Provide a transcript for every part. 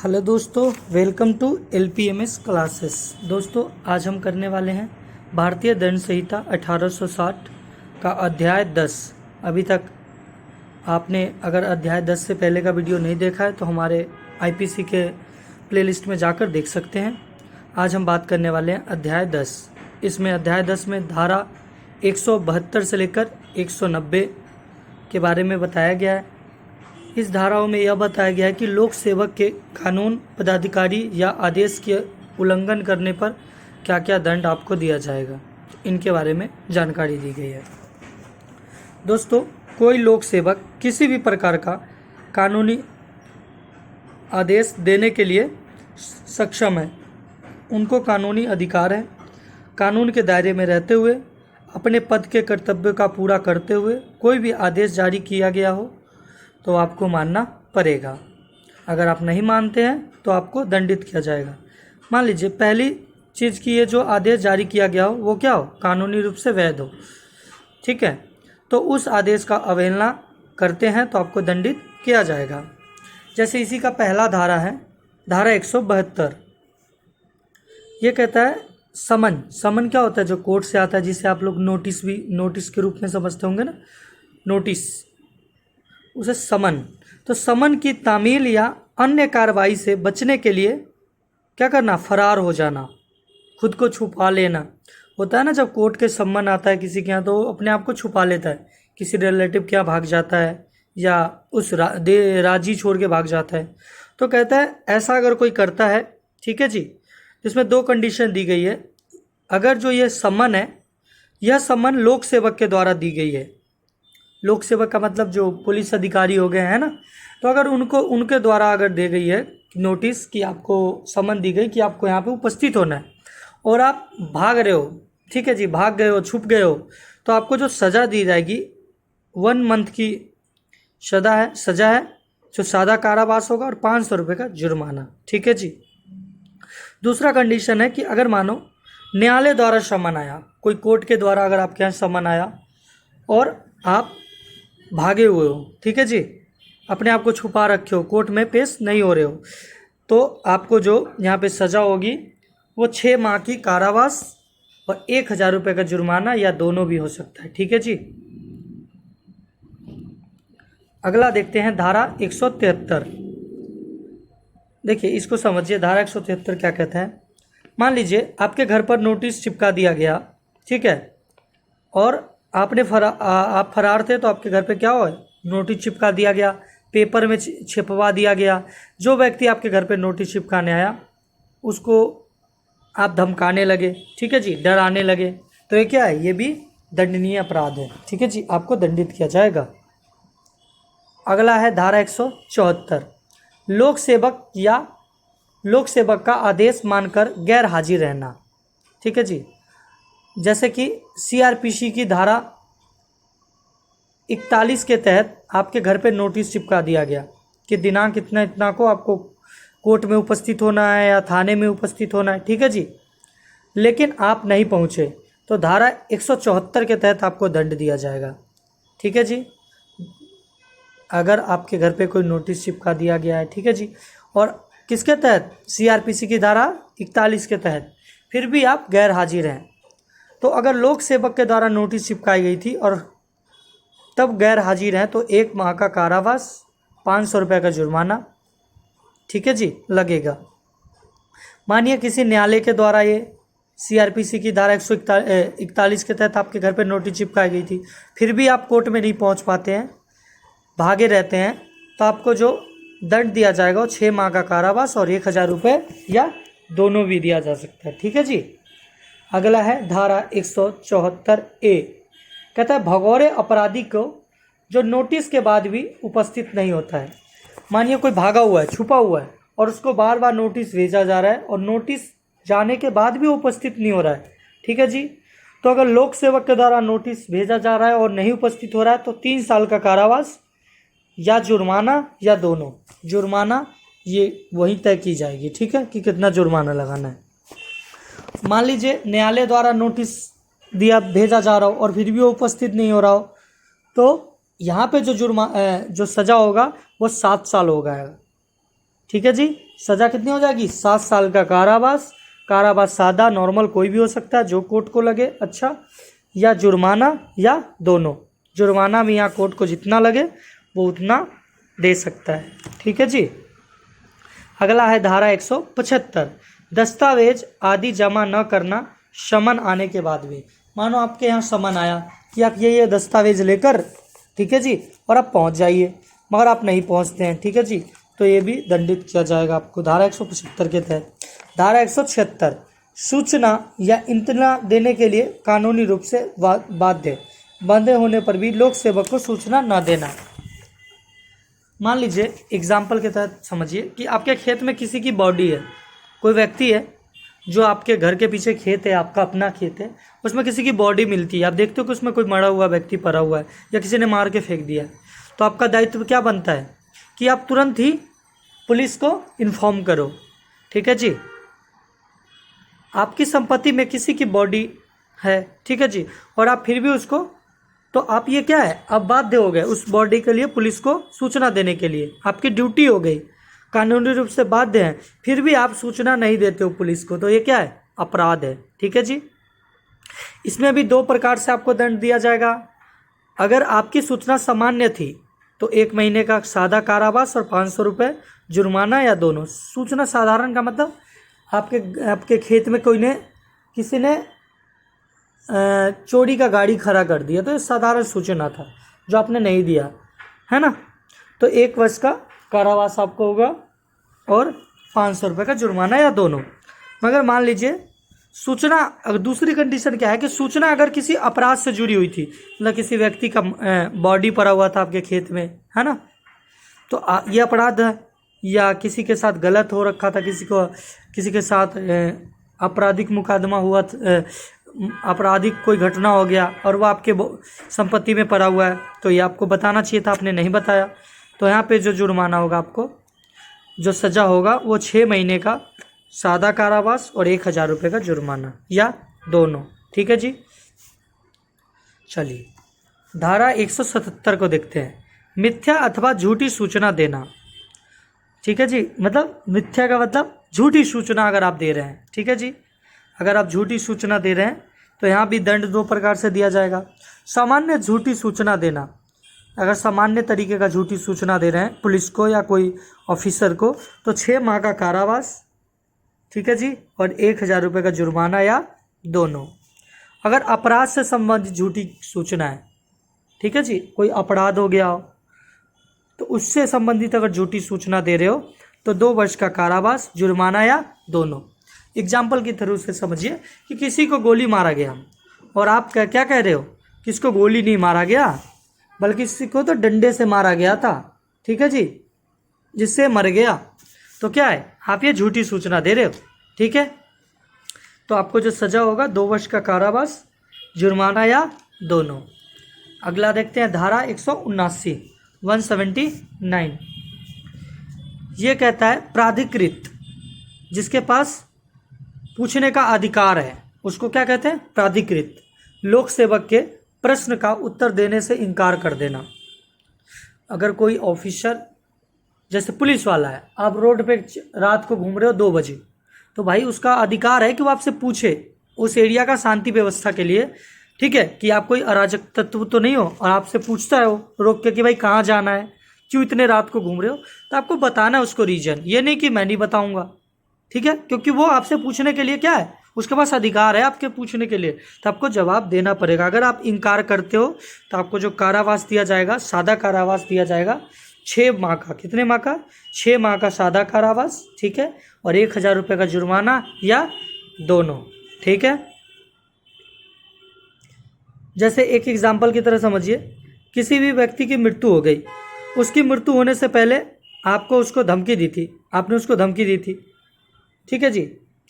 Hello दोस्तों, welcome to LPMS classes. दोस्तों, आज हम करने वाले हैं भारतीय दंड संहिता 1860 का अध्याय 10। अभी तक आपने अगर अध्याय 10 से पहले का वीडियो नहीं देखा है तो हमारे IPC के प्लेलिस्ट में जाकर देख सकते हैं। आज हम बात करने वाले हैं अध्याय 10। इसमें अध्याय 10 में धारा 172 से लेकर 190 के बारे में बताया गया है। इस धाराओं में यह बताया गया है कि लोक सेवक के कानून पदाधिकारी या आदेश के उल्लंघन करने पर क्या क्या दंड आपको दिया जाएगा, इनके बारे में जानकारी दी गई है। दोस्तों, कोई लोक सेवक किसी भी प्रकार का कानूनी आदेश देने के लिए सक्षम है। उनको कानूनी अधिकार है। कानून के दायरे में रहते हुए अपने पद के कर्तव्य का पूरा करते हुए कोई भी आदेश जारी किया गया हो तो आपको मानना पड़ेगा। अगर आप नहीं मानते हैं तो आपको दंडित किया जाएगा। मान लीजिए पहली चीज़ कि ये जो आदेश जारी किया गया हो वो क्या हो, कानूनी रूप से वैध हो। ठीक है, तो उस आदेश का अवहेलना करते हैं तो आपको दंडित किया जाएगा। जैसे इसी का पहला धारा है, धारा 172। ये कहता है समन। समन क्या होता है? जो कोर्ट से आता है, जिसे आप लोग नोटिस के रूप में समझते होंगे ना, नोटिस, उसे समन। तो समन की तामील या अन्य कार्रवाई से बचने के लिए क्या करना? फरार हो जाना, खुद को छुपा लेना। होता है ना, जब कोर्ट के सम्मन आता है किसी के यहाँ तो अपने आप को छुपा लेता है, किसी रिलेटिव के यहाँ भाग जाता है या उस राजी छोड़ के भाग जाता है। तो कहता है ऐसा अगर कोई करता है, ठीक है जी, इसमें दो कंडीशन दी गई है। अगर जो ये सम्मन है, यह सम्मन लोक सेवक के द्वारा दी गई है। लोक सेवक का मतलब जो पुलिस अधिकारी हो गए हैं ना, तो अगर उनके द्वारा अगर दे गई है नोटिस कि आपको समन दी गई कि आपको यहाँ पे उपस्थित होना है और आप भाग रहे हो, ठीक है जी, भाग गए हो, छुप गए हो, तो आपको जो सज़ा दी जाएगी 1 मंथ की सज़ा है, जो सादा कारावास होगा और 500 रुपये का जुर्माना। ठीक है जी। दूसरा कंडीशन है कि अगर मानो न्यायालय द्वारा समन आया, कोई कोर्ट के द्वारा अगर आपके यहाँ समन आया और आप भागे हुए हो, ठीक है जी, अपने आप को छुपा रखे हो, कोर्ट में पेश नहीं हो रहे हो, तो आपको जो यहाँ पे सज़ा होगी वो 6 माह की कारावास और 1000 रुपये का जुर्माना या दोनों भी हो सकता है। ठीक है जी। अगला देखते हैं धारा 173। देखिए, इसको समझिए, धारा 173 क्या कहता है। मान लीजिए आपके घर पर नोटिस चिपका दिया गया, ठीक है, और आप फरार थे तो आपके घर पे क्या हो, नोटिस चिपका दिया गया, पेपर में छिपवा दिया गया। जो व्यक्ति आपके घर पे नोटिस चिपकाने आया उसको आप धमकाने लगे, ठीक है जी, डराने लगे, तो ये क्या है? ये भी दंडनीय अपराध है। ठीक है जी, आपको दंडित किया जाएगा। अगला है धारा 174। लोक सेवक का आदेश मानकर गैर हाजिर रहना। ठीक है जी। जैसे कि CRPC की धारा 41 के तहत आपके घर पे नोटिस चिपका दिया गया कि दिनांक इतना इतना को आपको कोर्ट में उपस्थित होना है या थाने में उपस्थित होना है, ठीक है जी, लेकिन आप नहीं पहुँचे तो धारा 174 के तहत आपको दंड दिया जाएगा। ठीक है जी। अगर आपके घर पे कोई नोटिस चिपका दिया गया है, ठीक है जी, और किसके तहत? CRPC की धारा 41 के तहत, फिर भी आप गैर हाजिर हैं, तो अगर लोक सेवक के द्वारा नोटिस चिपकाई गई थी और तब गैर हाजिर हैं तो 1 माह का कारावास, 500 रुपये का जुर्माना, ठीक है जी, लगेगा। मानिए किसी न्यायालय के द्वारा ये CRPC की धारा 141 के तहत आपके घर पर नोटिस चिपकाई गई थी, फिर भी आप कोर्ट में नहीं पहुंच पाते हैं, भागे रहते हैं, तो आपको जो दंड दिया जाएगा वो 6 माह का कारावास और 1000 रुपये या दोनों भी दिया जा सकता है। ठीक है जी। अगला है धारा 174A। कहता है भगौरे अपराधी को जो नोटिस के बाद भी उपस्थित नहीं होता है। मानिए कोई भागा हुआ है, छुपा हुआ है, और उसको बार बार नोटिस भेजा जा रहा है और नोटिस जाने के बाद भी उपस्थित नहीं हो रहा है, ठीक है जी, तो अगर लोक सेवक के द्वारा नोटिस भेजा जा रहा है और नहीं उपस्थित हो रहा है तो 3 साल का कारावास या जुर्माना या दोनों। जुर्माना ये वहीं तय की जाएगी, ठीक है, कि कितना जुर्माना लगाना है। मान लीजिए न्यायालय द्वारा नोटिस भेजा जा रहा हो और फिर भी वो उपस्थित नहीं हो रहा हो, तो यहाँ पे जो सज़ा होगा वो 7 साल हो गया। ठीक है जी। सज़ा कितनी हो जाएगी? 7 साल का कारावास। कारावास सादा नॉर्मल कोई भी हो सकता है जो कोर्ट को लगे अच्छा, या जुर्माना या दोनों। जुर्माना में यहाँ कोर्ट को जितना लगे वो उतना दे सकता है। ठीक है जी। अगला है धारा 175, दस्तावेज आदि जमा न करना समन आने के बाद भी। मानो आपके यहाँ समन आया कि आप ये दस्तावेज लेकर, ठीक है जी, और आप पहुँच जाइए, मगर आप नहीं पहुँचते हैं, ठीक है जी, तो ये भी दंडित किया जाएगा आपको धारा 175 के तहत। धारा 176, सूचना या इत्तला देने के लिए कानूनी रूप से बाध्य बंधे होने पर भी लोक सेवक को सूचना न देना। मान लीजिए एग्जाम्पल के तहत समझिए कि आपके खेत में किसी की बॉडी है, कोई व्यक्ति है जो आपके घर के पीछे खेत है, आपका अपना खेत है, उसमें किसी की बॉडी मिलती है, आप देखते हो कि उसमें कोई मरा हुआ व्यक्ति पड़ा हुआ है या किसी ने मार के फेंक दिया है, तो आपका दायित्व क्या बनता है कि आप तुरंत ही पुलिस को इन्फॉर्म करो। ठीक है जी। आपकी संपत्ति में किसी की बॉडी है, ठीक है जी, और आप फिर भी उसको, तो आप ये क्या है, अब बाध्य हो गए उस बॉडी के लिए पुलिस को सूचना देने के लिए, आपकी ड्यूटी हो गई, कानूनी रूप से बाध्य हैं, फिर भी आप सूचना नहीं देते हो पुलिस को, तो ये क्या है, अपराध है। ठीक है जी। इसमें भी 2 प्रकार से आपको दंड दिया जाएगा। अगर आपकी सूचना सामान्य थी तो 1 महीने का सादा कारावास और 500 रुपये जुर्माना या दोनों। सूचना साधारण का मतलब आपके खेत में किसी ने चोरी का गाड़ी खड़ा कर दिया, तो ये साधारण सूचना था जो आपने नहीं दिया, है ना, तो 1 वर्ष का कारावास आपको होगा और 500 रुपये का जुर्माना या दोनों। मगर मान लीजिए सूचना, अगर दूसरी कंडीशन क्या है कि सूचना अगर किसी अपराध से जुड़ी हुई थी, मतलब किसी व्यक्ति का बॉडी पड़ा हुआ था आपके खेत में, है ना, तो ये अपराध है, या किसी के साथ गलत हो रखा था, किसी के साथ आपराधिक मुकदमा हुआ, आपराधिक कोई घटना हो गया और वो आपके संपत्ति में पड़ा हुआ है, तो ये आपको बताना चाहिए था, आपने नहीं बताया, तो यहाँ पे जो जुर्माना होगा आपको, जो सज़ा होगा वो 6 महीने का सादा कारावास और 1000 रुपये का जुर्माना या दोनों। ठीक है जी। चलिए धारा 177 को देखते हैं, मिथ्या अथवा झूठी सूचना देना। ठीक है जी, मतलब मिथ्या का मतलब झूठी सूचना अगर आप दे रहे हैं। ठीक है जी, अगर आप झूठी सूचना दे रहे हैं तो यहाँ भी दंड 2 प्रकार से दिया जाएगा। सामान्य झूठी सूचना देना, अगर सामान्य तरीके का झूठी सूचना दे रहे हैं पुलिस को या कोई ऑफिसर को, तो 6 माह का कारावास, ठीक है जी, और 1000 रुपये का जुर्माना या दोनों। अगर अपराध से संबंधित झूठी सूचना है, ठीक है जी, कोई अपराध हो गया हो तो उससे संबंधित अगर झूठी सूचना दे रहे हो तो 2 वर्ष का कारावास, जुर्माना या दोनों। एग्जाम्पल की थ्रू से समझिए कि किसी को गोली मारा गया और आप क्या कह रहे हो, किसको गोली नहीं मारा गया बल्कि किसी को तो डंडे से मारा गया था, ठीक है जी, जिससे मर गया, तो क्या है, आप ये झूठी सूचना दे रहे हो। ठीक है, तो आपको जो सज़ा होगा 2 वर्ष का कारावास, जुर्माना या दोनों। अगला देखते हैं धारा 179। ये कहता है प्राधिकृत, जिसके पास पूछने का अधिकार है उसको क्या कहते हैं, प्राधिकृत। लोक सेवक के प्रश्न का उत्तर देने से इनकार कर देना। अगर कोई ऑफिसर, जैसे पुलिस वाला है, आप रोड पे रात को घूम रहे हो 2 बजे, तो भाई उसका अधिकार है कि वो आपसे पूछे उस एरिया का शांति व्यवस्था के लिए, ठीक है, कि आप कोई अराजक तत्व तो नहीं हो, और आपसे पूछता है वो रोक के कि भाई कहाँ जाना है, क्यों इतने रात को घूम रहे हो, तो आपको बताना है उसको रीजन, ये नहीं कि मैं नहीं बताऊंगा। ठीक है, क्योंकि वो आपसे पूछने के लिए क्या है, उसके पास अधिकार है आपके पूछने के लिए, तो आपको जवाब देना पड़ेगा। अगर आप इनकार करते हो तो आपको जो कारावास दिया जाएगा, सादा कारावास दिया जाएगा 6 माह का। कितने माह का, 6 माह का सादा कारावास, ठीक है, और 1000 रुपये का जुर्माना या दोनों। ठीक है, जैसे एक एग्जाम्पल की तरह समझिए, किसी भी व्यक्ति की मृत्यु हो गई, उसकी मृत्यु होने से पहले आपको उसको धमकी दी थी, आपने उसको धमकी दी थी, ठीक है जी,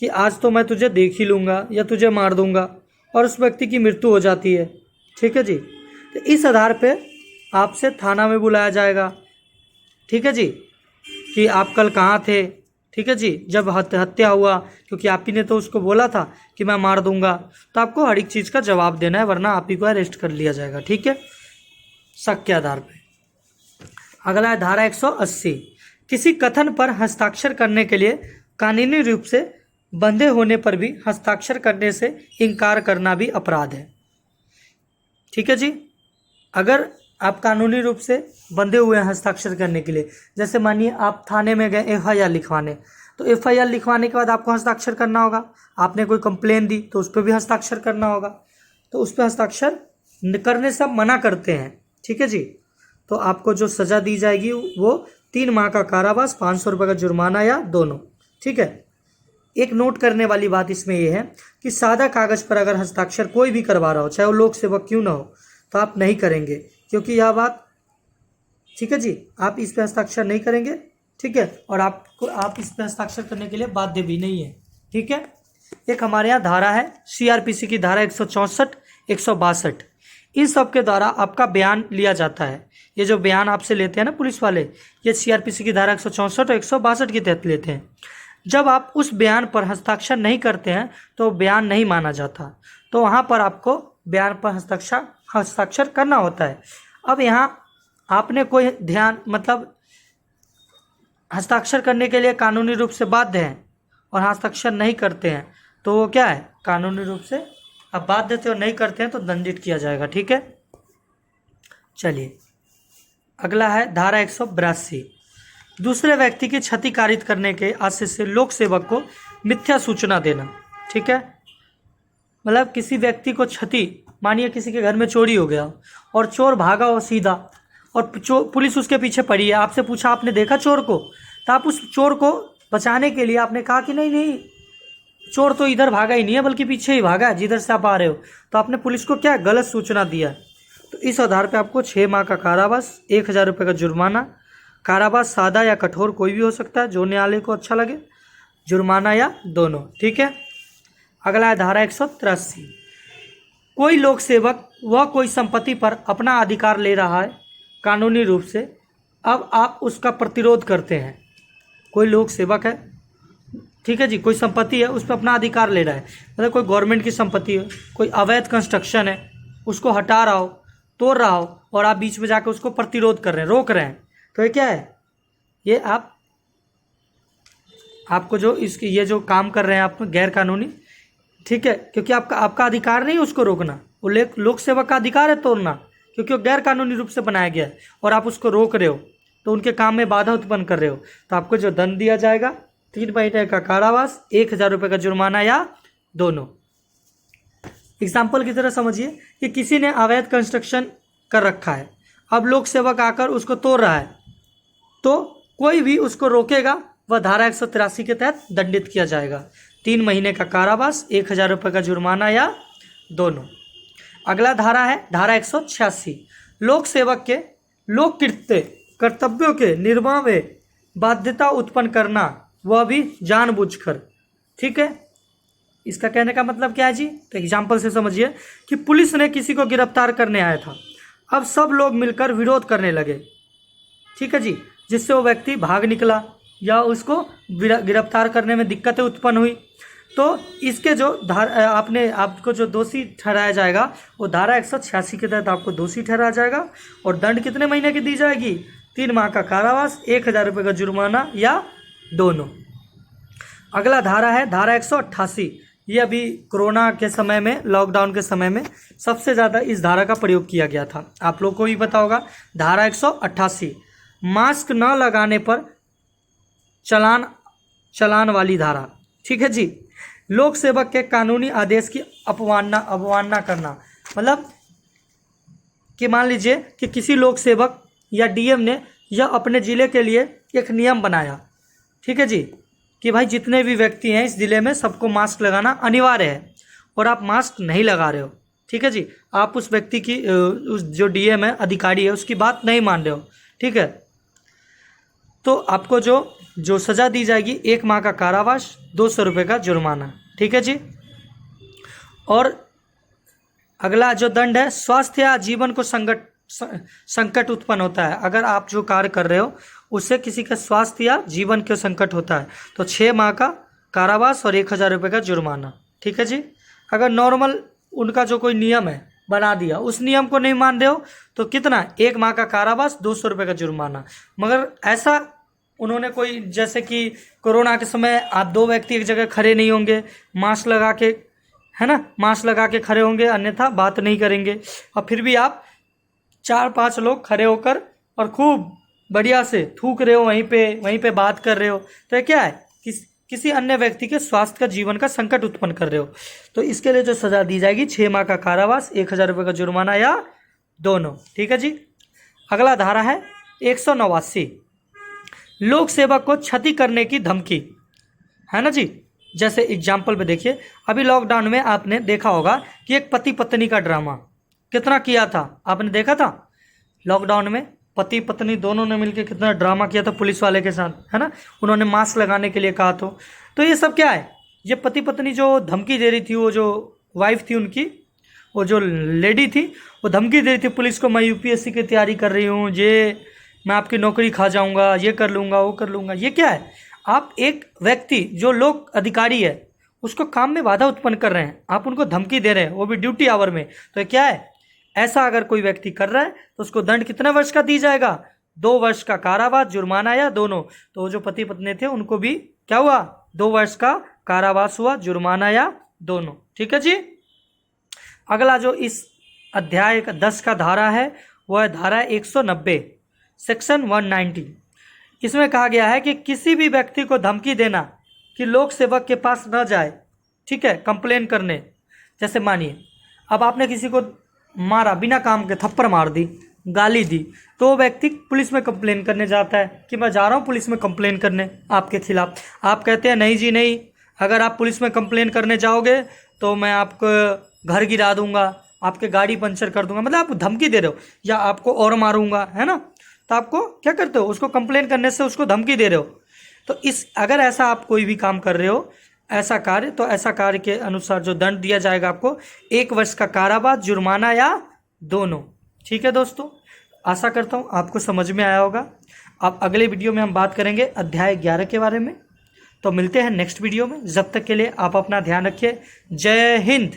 कि आज तो मैं तुझे देख ही लूँगा या तुझे मार दूँगा, और उस व्यक्ति की मृत्यु हो जाती है। ठीक है जी, तो इस आधार पे आपसे थाना में बुलाया जाएगा। ठीक है जी, कि आप कल कहाँ थे, ठीक है जी, जब हत्या हुआ, क्योंकि आप ही ने तो उसको बोला था कि मैं मार दूंगा, तो आपको हर एक चीज़ का जवाब देना है, वरना आप ही को अरेस्ट कर लिया जाएगा। ठीक है, शक के आधार पे। अगला है धारा 180, किसी कथन पर हस्ताक्षर करने के लिए कानूनी रूप से बंधे होने पर भी हस्ताक्षर करने से इनकार करना भी अपराध है। ठीक है जी। अगर आप कानूनी रूप से बंधे हुए हैं हस्ताक्षर करने के लिए, जैसे मानिए आप थाने में गए एफआईआर लिखवाने, तो एफआईआर लिखवाने के बाद आपको हस्ताक्षर करना होगा। आपने कोई कंप्लेन दी तो उस पर भी हस्ताक्षर करना होगा, तो उस पर हस्ताक्षर करने से आप मना करते हैं। ठीक है जी। तो आपको जो सज़ा दी जाएगी वो 3 माह का कारावास, 500 रुपये का जुर्माना या दोनों। ठीक है। एक नोट करने वाली बात इसमें यह है कि सादा कागज़ पर अगर हस्ताक्षर कोई भी करवा रहा हो, चाहे वो लोक सेवक क्यों ना हो, तो आप नहीं करेंगे, क्योंकि यह बात, ठीक है जी, आप इस पर हस्ताक्षर नहीं करेंगे। ठीक है। और आप इस पर हस्ताक्षर करने के लिए बाध्य भी नहीं है। ठीक है। एक हमारे यहाँ धारा है सीआरपीसी की धारा 164, 162, इन सब के द्वारा आपका बयान लिया जाता है। ये जो बयान आपसे लेते हैं ना पुलिस वाले, ये सीआरपीसी की धारा 164 और 162 के तहत लेते हैं। जब आप उस बयान पर हस्ताक्षर नहीं करते हैं तो बयान नहीं माना जाता, तो वहाँ पर आपको बयान पर हस्ताक्षर करना होता है। अब यहाँ आपने कोई ध्यान, मतलब हस्ताक्षर करने के लिए कानूनी रूप से बाध्य हैं और हस्ताक्षर नहीं करते हैं, तो वो क्या है, कानूनी रूप से अब बाध्य थे और नहीं करते हैं तो दंडित किया जाएगा। ठीक है। चलिए अगला है धारा 182, दूसरे व्यक्ति की क्षति कारित करने के आशय से लोक सेवक को मिथ्या सूचना देना। ठीक है। मतलब किसी व्यक्ति को क्षति, मानिए किसी के घर में चोरी हो गया और चोर भागा हो सीधा, और पुलिस उसके पीछे पड़ी है, आपसे पूछा आपने देखा चोर को, तो आप उस चोर को बचाने के लिए आपने कहा कि नहीं नहीं, चोर तो इधर भागा ही नहीं है बल्कि पीछे ही भागा है जिधर से आप आ रहे हो, तो आपने पुलिस को क्या गलत सूचना दिया। तो इस आधार पे आपको 6 माह का कारावास, 1000 रुपये का जुर्माना, कारावास सादा या कठोर कोई भी हो सकता है, जो न्यायालय को अच्छा लगे, जुर्माना या दोनों। ठीक है। अगला है धारा 183, कोई लोक सेवक वह कोई संपत्ति पर अपना अधिकार ले रहा है कानूनी रूप से, अब आप उसका प्रतिरोध करते हैं। कोई लोक सेवक है, ठीक है जी, कोई संपत्ति है उस पर अपना अधिकार ले रहा है, मतलब कोई गवर्नमेंट की संपत्ति है, कोई अवैध कंस्ट्रक्शन है, उसको हटा रहा हो, तोड़ रहा हो, और आप बीच में जाकर उसको प्रतिरोध कर रहे हैं, रोक रहे हैं, तो ये क्या है, ये आपको जो इसकी ये जो काम कर रहे हैं आप गैर कानूनी। ठीक है। क्योंकि आपका अधिकार नहीं है उसको रोकना, वो लोक सेवक का अधिकार है तोड़ना, क्योंकि वो गैर कानूनी रूप से बनाया गया है और आप उसको रोक रहे हो, तो उनके काम में बाधा उत्पन्न कर रहे हो, तो आपको जो दंड दिया जाएगा 3 महीने का कारावास, 1000 रुपये का जुर्माना या दोनों। एग्जाम्पल की तरह समझिए कि किसी ने अवैध कंस्ट्रक्शन कर रखा है, अब लोक सेवक आकर उसको तोड़ रहा है, तो कोई भी उसको रोकेगा वह धारा 183 के तहत दंडित किया जाएगा, 3 महीने का कारावास, 1000 रुपये का जुर्माना या दोनों। अगला धारा है धारा 186, लोक सेवक के लोक कृत्य कर्तव्यों के निर्वाह में बाध्यता उत्पन्न करना, वह भी जानबूझकर। ठीक है। इसका कहने का मतलब क्या है जी, तो एग्जाम्पल से समझिए कि पुलिस ने किसी को गिरफ्तार करने आया था, अब सब लोग मिलकर विरोध करने लगे, ठीक है जी, जिससे वो व्यक्ति भाग निकला या उसको गिरफ्तार करने में दिक्कतें उत्पन्न हुई, तो इसके जो आपको जो दोषी ठहराया जाएगा वो धारा 186 के तहत आपको दोषी ठहराया जाएगा, और दंड कितने महीने की दी जाएगी, 3 माह का कारावास, 1000 रुपये का जुर्माना या दोनों। अगला धारा है धारा 188, ये अभी कोरोना के समय में, लॉकडाउन के समय में सबसे ज़्यादा इस धारा का प्रयोग किया गया था, आप लोग को भी पता होगा। धारा 188, मास्क न लगाने पर चलान वाली धारा। ठीक है जी। लोक सेवक के कानूनी आदेश की अवमानना करना, मतलब कि मान लीजिए कि किसी लोक सेवक या डीएम ने यह अपने ज़िले के लिए एक नियम बनाया, ठीक है जी, कि भाई जितने भी व्यक्ति हैं इस ज़िले में सबको मास्क लगाना अनिवार्य है, और आप मास्क नहीं लगा रहे हो, ठीक है जी, आप उस व्यक्ति की उस जो डीएम है, अधिकारी है, उसकी बात नहीं मान रहे हो, ठीक है, तो आपको जो सज़ा दी जाएगी 1 माह का कारावास, 200 रुपये का जुर्माना। ठीक है जी। और अगला जो दंड है, स्वास्थ्य या जीवन को संकट उत्पन्न होता है, अगर आप जो कार्य कर रहे हो उससे किसी का स्वास्थ्य या जीवन के संकट होता है तो 6 माह का कारावास और 1000 रुपये का जुर्माना। ठीक है जी। अगर नॉर्मल उनका जो कोई नियम है बना दिया, उस नियम को नहीं मान रहे हो तो कितना, 1 माह का कारावास, 200 रुपये का जुर्माना। मगर ऐसा उन्होंने कोई, जैसे कि कोरोना के समय आप दो व्यक्ति एक जगह खड़े नहीं होंगे, मास्क लगा के, है ना, मास्क लगा के खड़े होंगे, अन्यथा बात नहीं करेंगे। और फिर भी आप 4-5 लोग खड़े होकर और खूब बढ़िया से थूक रहे हो, वहीं पे बात कर रहे हो, तो ये क्या है, किसी अन्य व्यक्ति के स्वास्थ्य का, जीवन का संकट उत्पन्न कर रहे हो। तो इसके लिए जो सजा दी जाएगी 6 माह का कारावास, 1,000 रुपये का जुर्माना या दोनों। ठीक है जी। अगला धारा है 189, लोक सेवक को क्षति करने की धमकी, है ना जी। जैसे एग्जाम्पल पे देखिए, अभी लॉकडाउन में आपने देखा होगा कि एक पति पत्नी का ड्रामा कितना किया था, आपने देखा था। लॉकडाउन में पति पत्नी दोनों ने मिलकर कितना ड्रामा किया था पुलिस वाले के साथ, है ना। उन्होंने मास्क लगाने के लिए कहा तो ये सब क्या है, ये पति पत्नी जो धमकी दे रही थी, वो जो वाइफ थी उनकी, वो जो लेडी थी, वो धमकी दे रही थी पुलिस को, मैं यूपीएससी की तैयारी कर रही हूँ, ये मैं आपकी नौकरी खा जाऊँगा, ये कर लूँगा, वो कर लूँगा। ये क्या है, आप एक व्यक्ति जो लोक अधिकारी है उसको काम में बाधा उत्पन्न कर रहे हैं, आप उनको धमकी दे रहे हैं, वो भी ड्यूटी आवर में। तो क्या है, ऐसा अगर कोई व्यक्ति कर रहा है तो उसको दंड कितने वर्ष का दी जाएगा, 2 वर्ष का कारावास, जुर्माना या दोनों। तो जो पति पत्नी थे उनको भी क्या हुआ, 2 वर्ष का कारावास हुआ, जुर्माना या दोनों। ठीक है जी। अगला जो इस अध्याय 10 का धारा है वह है धारा 190, सेक्शन 190। इसमें कहा गया है कि किसी भी व्यक्ति को धमकी देना कि लोक सेवक के पास न जाए, ठीक है, कंप्लेन करने। जैसे मानिए अब आपने किसी को मारा, बिना काम के थप्पड़ मार दी, गाली दी, तो वो व्यक्ति पुलिस में कंप्लेन करने जाता है कि मैं जा रहा हूँ पुलिस में कंप्लेन करने आपके खिलाफ। आप कहते हैं नहीं जी नहीं, अगर आप पुलिस में कंप्लेन करने जाओगे तो मैं आपको घर गिरा दूंगा, आपके गाड़ी पंचर कर दूंगा, मतलब आप धमकी दे रहे हो, या आपको और मारूंगा, है ना। तो आपको क्या करते हो, उसको कंप्लेन करने से उसको धमकी दे रहे हो। तो अगर ऐसा आप कोई भी काम कर रहे हो, ऐसा कार्य, तो ऐसा कार्य के अनुसार जो दंड दिया जाएगा आपको 1 वर्ष का कारावास, जुर्माना या दोनों। ठीक है दोस्तों, आशा करता हूँ आपको समझ में आया होगा। अब अगले वीडियो में हम बात करेंगे अध्याय 11 के बारे में। तो मिलते हैं नेक्स्ट वीडियो में, जब तक के लिए आप अपना ध्यान रखिए। जय हिंद।